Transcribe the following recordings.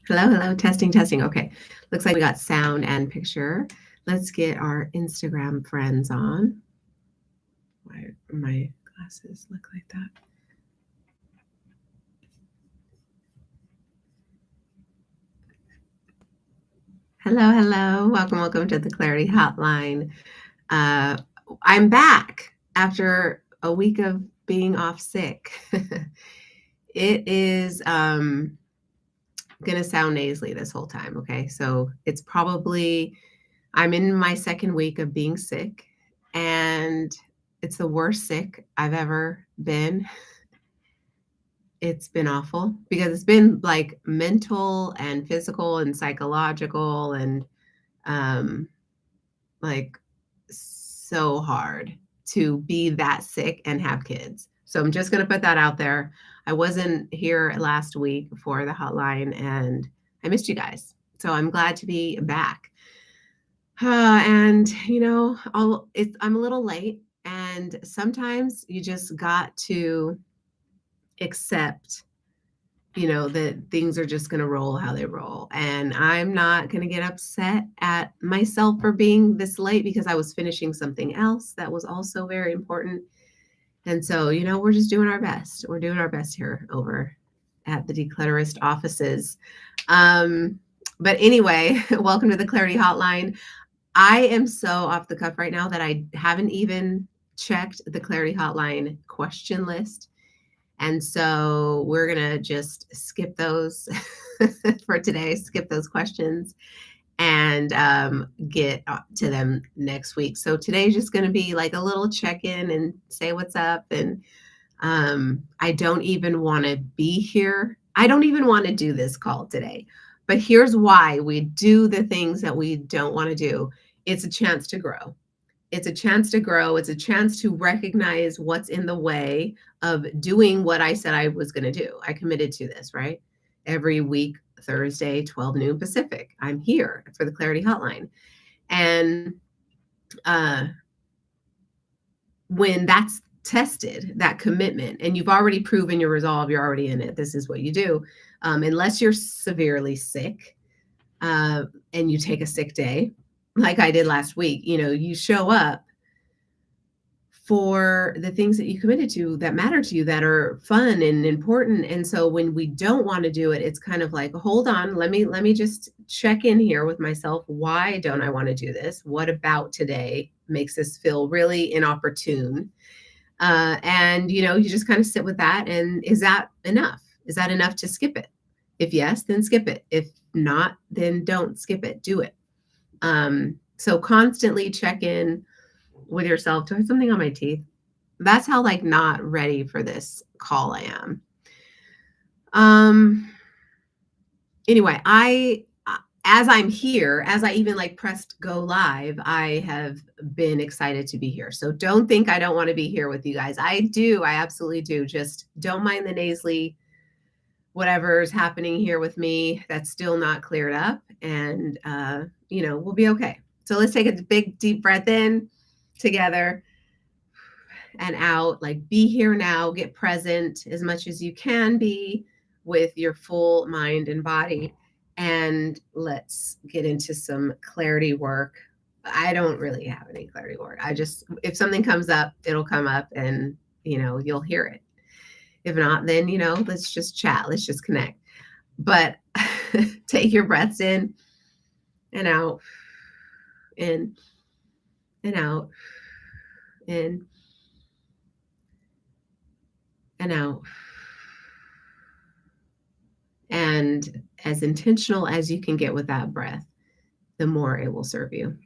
Hello, hello, testing, testing. Okay, looks like we got sound and picture. Let's get our Instagram friends on. Why my glasses look like that? Hello, hello. Welcome, welcome to the Clarity Hotline. Uh, I'm back after a week of being off sick. It is going to sound nasally this whole time, okay? So it's probably I'm in my second week of being sick, and it's the worst sick I've ever been. It's been awful because it's been like mental and physical and psychological and um, like so hard to be that sick and have kids. So I'm just going to put that out there. I wasn't here last week for the hotline and I missed you guys. So I'm glad to be back. And I'm a little late, and sometimes you just got to accept, that things are just going to roll how they roll. And I'm not going to get upset at myself for being this late because I was finishing something else that was also very important. And so, we're just doing our best. We're doing our best here over at the Declutterist offices. But anyway, welcome to the Clarity Hotline. I am so off the cuff right now that I haven't even checked the Clarity Hotline question list. And so we're going to just skip those for today, skip those questions and get to them next week. So today's just going to be like a little check in and say what's up. And I don't even want to be here. I don't even want to do this call today. But here's why we do the things that we don't want to do. It's a chance to grow. It's a chance to grow. It's a chance to recognize what's in the way of doing what I said I was going to do. I committed to this, right? Every week, Thursday, 12 noon Pacific, I'm here for the Clarity Hotline. And uh, when that's tested, that commitment, and you've already proven your resolve, you're already in it, this is what you do. Unless you're severely sick and you take a sick day, like I did last week, you show up for the things that you committed to that matter to you, that are fun and important. And so when we don't want to do it, it's kind of like, hold on, let me just check in here with myself. Why don't I want to do this? What about today makes this feel really inopportune? And you just kind of sit with that. And is that enough? Is that enough to skip it? If yes, then skip it. If not, then don't skip it. Do it. So constantly check in with yourself. Do I have something on my teeth? That's how like not ready for this call I am. Anyway, I as I'm here, as I even like pressed go live, I have been excited to be here. So don't think I don't want to be here with you guys. I do. I absolutely do. Just don't mind the nasally, whatever's happening here with me that's still not cleared up. And, we'll be okay. So let's take a big, deep breath in together and out. Like, be here now, get present as much as you can be with your full mind and body. And let's get into some clarity work. I don't really have any clarity work. If something comes up, it'll come up and, you'll hear it. If not, then, let's just chat, let's just connect. But take your breaths in and out, in and out, in and out. And as intentional as you can get with that breath, the more it will serve you.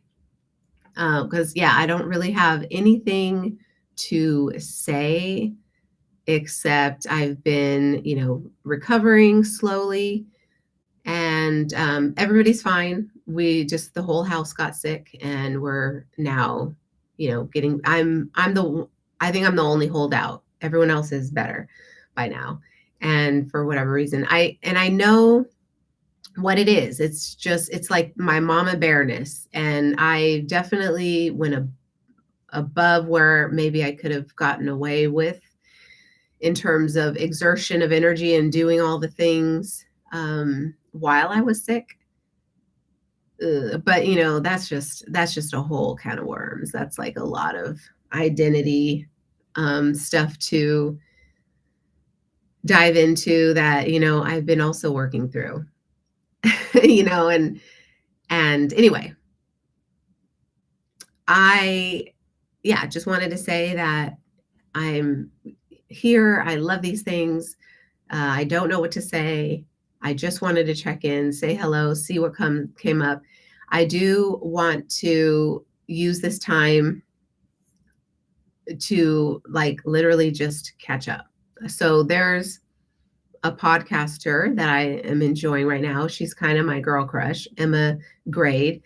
Because, I don't really have anything to say except I've been, recovering slowly, and everybody's fine. The whole house got sick, and we're now, I think I'm the only holdout. Everyone else is better by now. And for whatever reason, I know what it is. It's like my mama bearness. And I definitely went above where maybe I could have gotten away with in terms of exertion of energy and doing all the things while I was sick. But that's just a whole can of worms. That's like a lot of identity stuff to dive into that, I've been also working through. And anyway, I yeah, just wanted to say that I'm here. I love these things. I don't know what to say. I just wanted to check in, say hello, see what came up. I do want to use this time to like literally just catch up. So there's a podcaster that I am enjoying right now. She's kind of my girl crush, Emma Grade,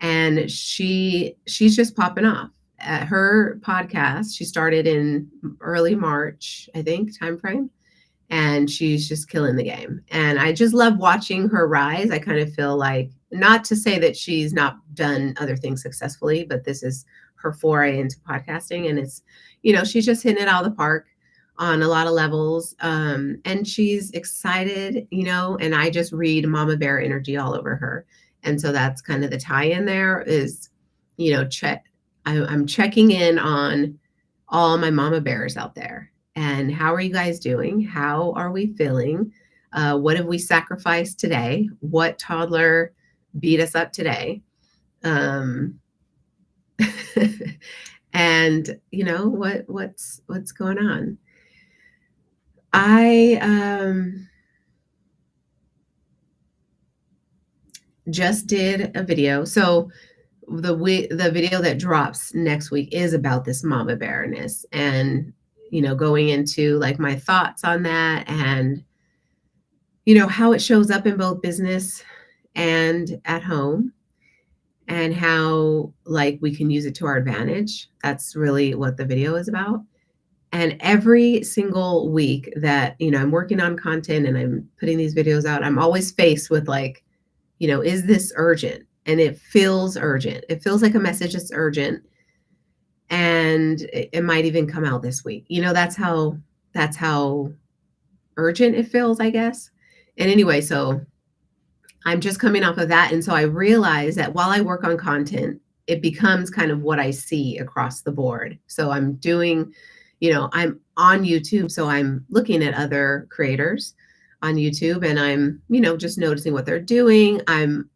and she's just popping off. At her podcast, she started in early March, I think, timeframe, and she's just killing the game. And I just love watching her rise. I kind of feel like, not to say that she's not done other things successfully, but this is her foray into podcasting, and she's just hitting it out of the park on a lot of levels. And she's excited, and I just read mama bear energy all over her. And so that's kind of the tie in there is, I'm checking in on all my mama bears out there. And how are you guys doing? How are we feeling? What have we sacrificed today? What toddler beat us up today? And what's going on? I just did a video. So the video that drops next week is about this mama bearness, and going into like my thoughts on that, and how it shows up in both business and at home, and how like we can use it to our advantage. That's really what the video is about. And every single week that I'm working on content and I'm putting these videos out, I'm always faced with like, is this urgent? And it feels urgent. It feels like a message that's urgent, and it might even come out this week. That's how urgent it feels, I guess. And anyway, so I'm just coming off of that, and so I realize that while I work on content, it becomes kind of what I see across the board. So I'm doing, I'm on YouTube, so I'm looking at other creators on YouTube, and I'm, just noticing what they're doing. I'm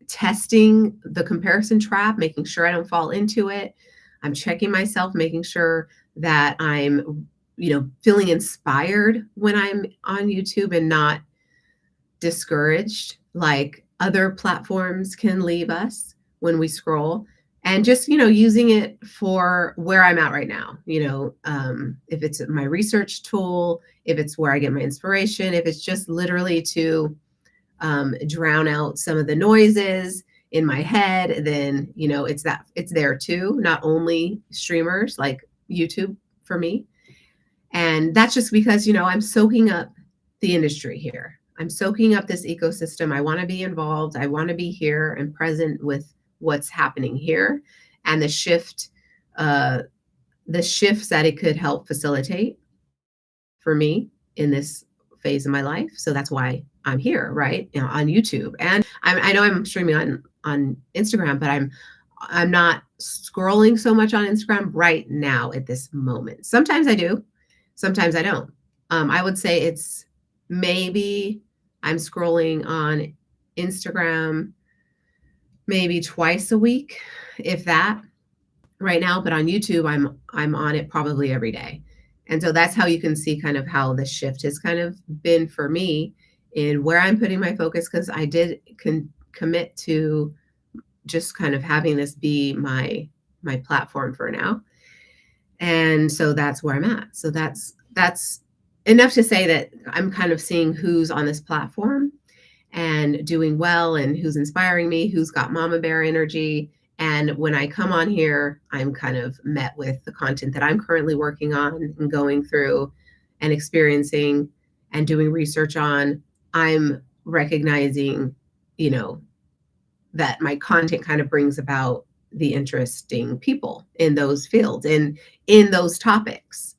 testing the comparison trap, making sure I don't fall into it. I'm checking myself, making sure that I'm, feeling inspired when I'm on YouTube and not discouraged like other platforms can leave us when we scroll. And just, using it for where I'm at right now, if it's my research tool, if it's where I get my inspiration, if it's just literally to drown out some of the noises in my head, then it's there too, not only streamers like YouTube for me. And that's just because I'm soaking up the industry here. I'm soaking up this ecosystem. I want to be involved. I want to be here and present with what's happening here, and the shifts that it could help facilitate for me in this phase of my life. So that's why I'm here, right? On YouTube. And I know I'm streaming on Instagram, but I'm not scrolling so much on Instagram right now at this moment. Sometimes I do, sometimes I don't. I would say it's maybe I'm scrolling on Instagram maybe twice a week, if that, right now. But on YouTube, I'm on it probably every day. And so that's how you can see kind of how the shift has kind of been for me in where I'm putting my focus, because I did commit to just kind of having this be my platform for now. And so that's where I'm at. So that's enough to say that I'm kind of seeing who's on this platform and doing well, and who's inspiring me, who's got mama bear energy. And when I come on here, I'm kind of met with the content that I'm currently working on and going through and experiencing and doing research on. I'm recognizing, that my content kind of brings about the interesting people in those fields and in those topics.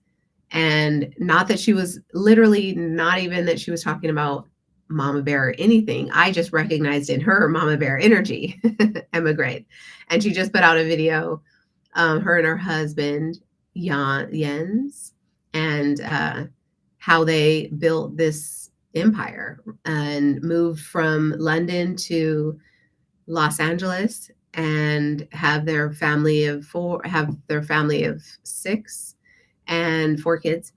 And not that she was literally, not even that she was talking about mama bear or anything. I just recognized in her mama bear energy. Emma Gray. And she just put out a video, her and her husband, Jens, and how they built this empire and moved from London to Los Angeles and have their family of six and four kids,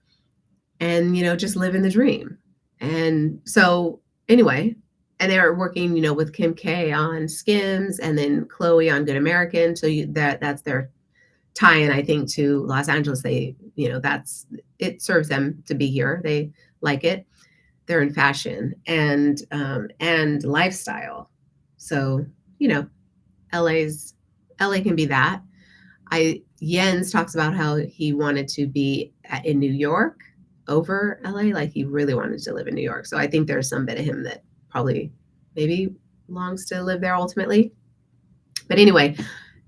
and just living the dream. And so anyway, and they were working with Kim K on Skims, and then Chloe on Good American. So that's their tie-in, I think, to Los Angeles. They it serves them to be here. They like it. They're in fashion and lifestyle. So LA can be that. Jens talks about how he wanted to be in New York over LA. Like, he really wanted to live in New York. So I think there's some bit of him that probably maybe longs to live there ultimately. But anyway,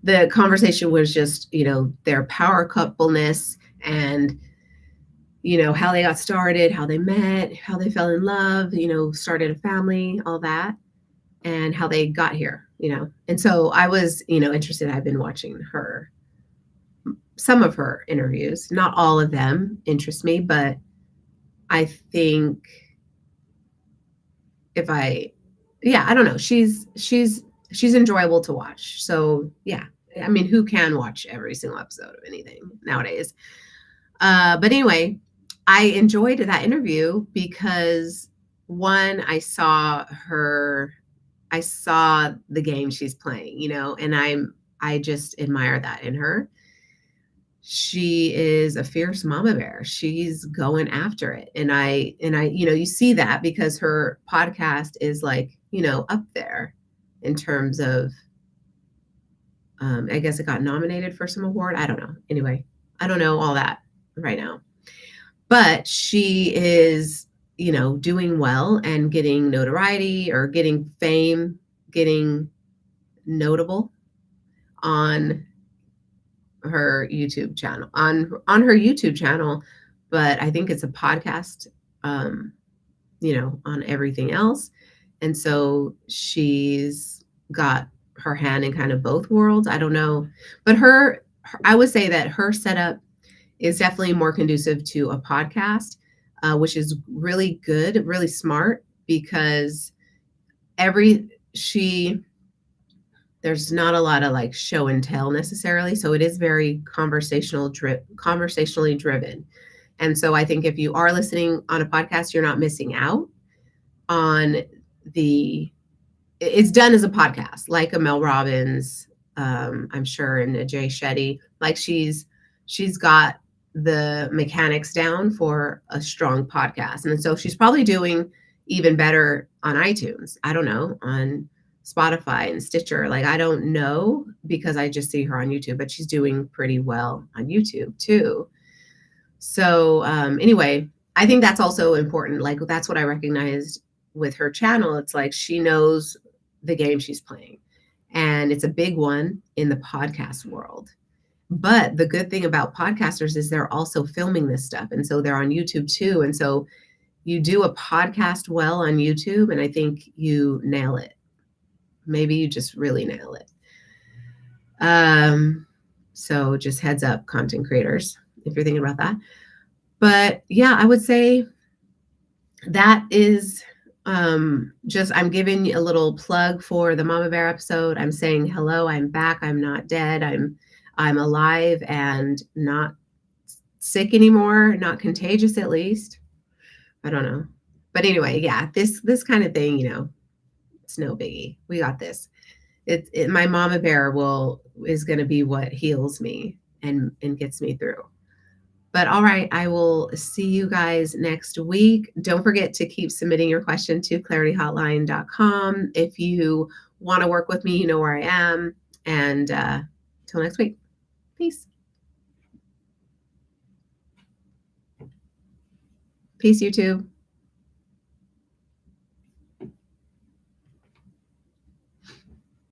the conversation was just, their power coupleness and, how they got started, how they met, how they fell in love, started a family, all that, and how they got here, And so I was, interested. I've been watching some of her interviews. Not all of them interest me, but I think I don't know. She's enjoyable to watch. So yeah, I mean, who can watch every single episode of anything nowadays? But anyway, I enjoyed that interview because, one, I saw the game she's playing, and I just admire that in her. She is a fierce mama bear. She's going after it. And I, you see that because her podcast is like, up there in terms of, I guess it got nominated for some award. I don't know. Anyway, I don't know all that right now, but she is, doing well and getting notoriety or getting fame, getting notable on her YouTube channel, on her YouTube channel. But I think it's a podcast, on everything else. And so she's got her hand in kind of both worlds. I don't know, but I would say that her setup is definitely more conducive to a podcast, which is really good, really smart, because there's not a lot of like show and tell necessarily. So it is very conversationally driven. And so I think if you are listening on a podcast, you're not missing out on it's done as a podcast, like a Mel Robbins, I'm sure, and a Jay Shetty. Like, she's got the mechanics down for a strong podcast. And so she's probably doing even better on iTunes. I don't know, on Spotify and Stitcher. Like, I don't know, because I just see her on YouTube, but she's doing pretty well on YouTube too. So anyway, I think that's also important. Like, that's what I recognized with her channel. It's like she knows the game she's playing, and it's a big one in the podcast world. But the good thing about podcasters is they're also filming this stuff, and so they're on YouTube too. And so you do a podcast well on YouTube, and I think you nail it. Maybe you just really nail it. So just heads up, content creators, if you're thinking about that. But yeah, I would say that is just, I'm giving you a little plug for the Mama Bear episode. I'm saying hello, I'm back, I'm not dead, I'm alive and not sick anymore, not contagious at least. I don't know. But anyway, yeah, this kind of thing, it's no biggie. We got this. My Mama Bear is going to be what heals me and gets me through. But all right, I will see you guys next week. Don't forget to keep submitting your question to clarityhotline.com. If you want to work with me, you know where I am. And till next week. Peace. Peace, YouTube.